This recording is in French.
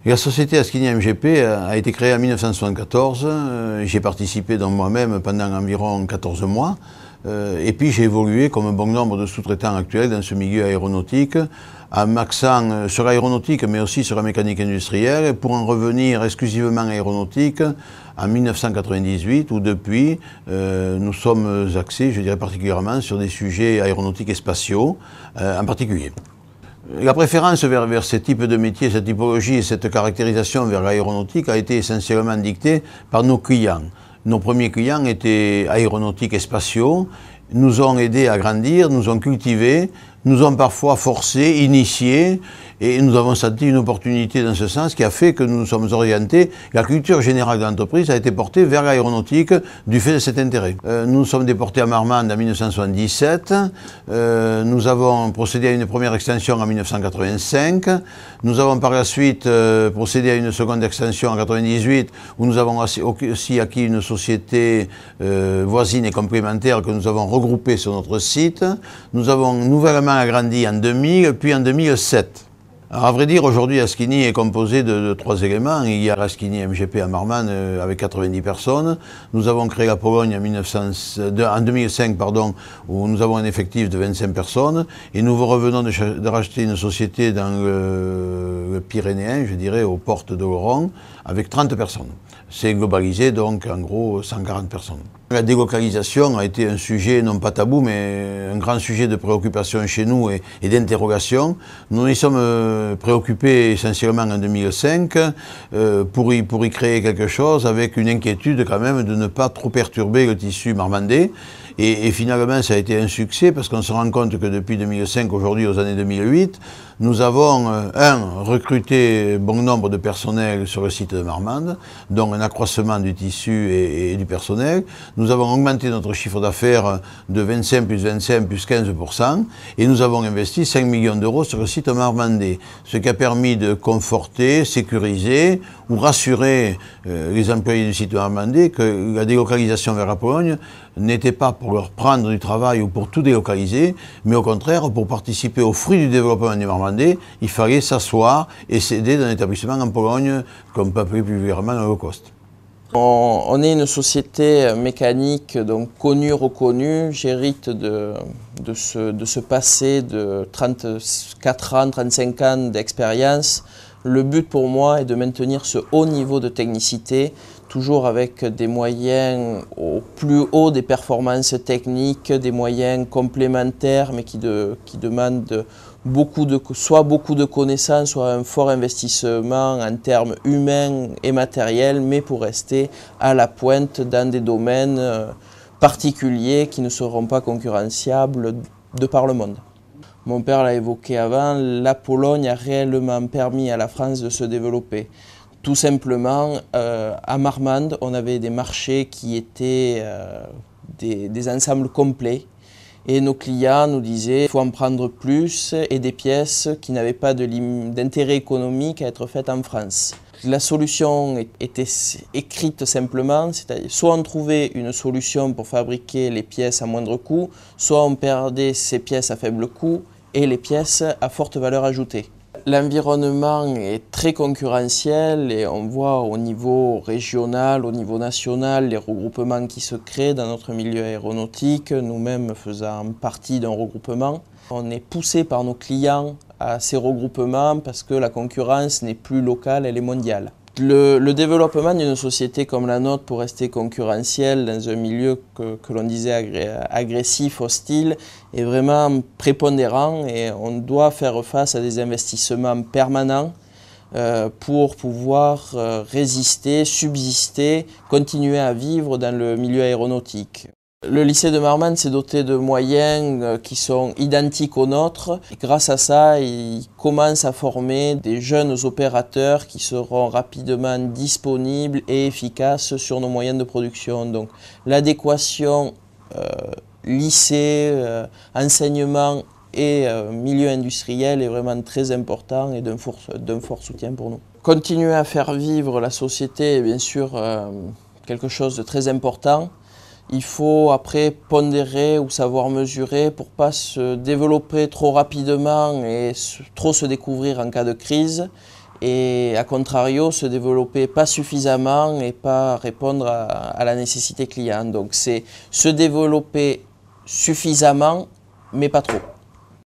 La société Asquini MGP a été créée en 1974. J'ai participé donc moi-même pendant environ 14 mois. Et puis j'ai évolué comme un bon nombre de sous-traitants actuels dans ce milieu aéronautique, en m'axant sur l'aéronautique mais aussi sur la mécanique industrielle, pour en revenir exclusivement à l'aéronautique en 1998, où depuis nous sommes axés, je dirais particulièrement, sur des sujets aéronautiques et spatiaux en particulier. La préférence vers ce type de métier, cette typologie et cette caractérisation vers l'aéronautique a été essentiellement dictée par nos clients. Nos premiers clients étaient aéronautiques et spatiaux, nous ont aidés à grandir, nous ont cultivés, nous ont parfois forcés, initiés, et nous avons senti une opportunité dans ce sens qui a fait que nous nous sommes orientés. La culture générale de l'entreprise a été portée vers l'aéronautique du fait de cet intérêt. Nous nous sommes déportés à Marmande en 1977, nous avons procédé à une première extension en 1985, nous avons par la suite procédé à une seconde extension en 1998 où nous avons aussi acquis une société voisine et complémentaire que nous avons regroupée sur notre site. Nous avons nouvellement agrandi en 2000 puis en 2007. Alors, à vrai dire, aujourd'hui, Asquini est composé de 3 éléments. Il y a Asquini MGP à Marmande avec 90 personnes. Nous avons créé la Pologne en 2005, où nous avons un effectif de 25 personnes. Et nous revenons de racheter une société dans le Pyrénéen, je dirais, aux portes de l'Oron, avec 30 personnes. C'est globalisé, donc en gros 140 personnes. La délocalisation a été un sujet, non pas tabou, mais un grand sujet de préoccupation chez nous et d'interrogation. Nous y sommes préoccupés essentiellement en 2005 pour y créer quelque chose, avec une inquiétude quand même de ne pas trop perturber le tissu marmandais. Et finalement, ça a été un succès parce qu'on se rend compte que depuis 2005, aujourd'hui, aux années 2008, nous avons, recruté bon nombre de personnel sur le site de Marmande, donc un accroissement du tissu et du personnel. Nous avons augmenté notre chiffre d'affaires de 25 plus 25 plus 15%, et nous avons investi 5 millions d'euros sur le site marmandais, ce qui a permis de conforter, sécuriser ou rassurer les employés du site marmandais que la délocalisation vers la Pologne n'était pas pour leur prendre du travail ou pour tout délocaliser, mais au contraire pour participer aux fruits du développement du Marmandais. Il fallait s'asseoir et s'aider d'un établissement en Pologne, qu'on peut appeler plus vulgairement un low cost. On est une société mécanique donc connue, reconnue. J'hérite de ce passé de 34 ans, 35 ans d'expérience. Le but pour moi est de maintenir ce haut niveau de technicité, toujours avec des moyens au plus haut des performances techniques, des moyens complémentaires mais qui demandent soit beaucoup de connaissances, soit un fort investissement en termes humains et matériels, mais pour rester à la pointe dans des domaines particuliers qui ne seront pas concurrenciables de par le monde. Mon père l'a évoqué avant, la Pologne a réellement permis à la France de se développer. Tout simplement, à Marmande, on avait des marchés qui étaient des ensembles complets. Et nos clients nous disaient qu'il faut en prendre plus et des pièces qui n'avaient pas d'intérêt économique à être faites en France. La solution était écrite simplement, c'est-à-dire soit on trouvait une solution pour fabriquer les pièces à moindre coût, soit on perdait ces pièces à faible coût et les pièces à forte valeur ajoutée. L'environnement est très concurrentiel et on voit au niveau régional, au niveau national, les regroupements qui se créent dans notre milieu aéronautique, nous-mêmes faisant partie d'un regroupement. On est poussé par nos clients à ces regroupements parce que la concurrence n'est plus locale, elle est mondiale. Le développement d'une société comme la nôtre pour rester concurrentielle dans un milieu que l'on disait agressif, hostile, est vraiment prépondérant et on doit faire face à des investissements permanents pour pouvoir résister, subsister, continuer à vivre dans le milieu aéronautique. Le lycée de Marmande s'est doté de moyens qui sont identiques aux nôtres. Et grâce à ça, il commence à former des jeunes opérateurs qui seront rapidement disponibles et efficaces sur nos moyens de production. Donc l'adéquation lycée, enseignement et milieu industriel est vraiment très important et d'un fort soutien pour nous. Continuer à faire vivre la société est bien sûr quelque chose de très important. Il faut après pondérer ou savoir mesurer pour ne pas se développer trop rapidement et trop se découvrir en cas de crise. et à contrario se développer pas suffisamment et pas répondre à la nécessité client. Donc c'est se développer suffisamment mais pas trop.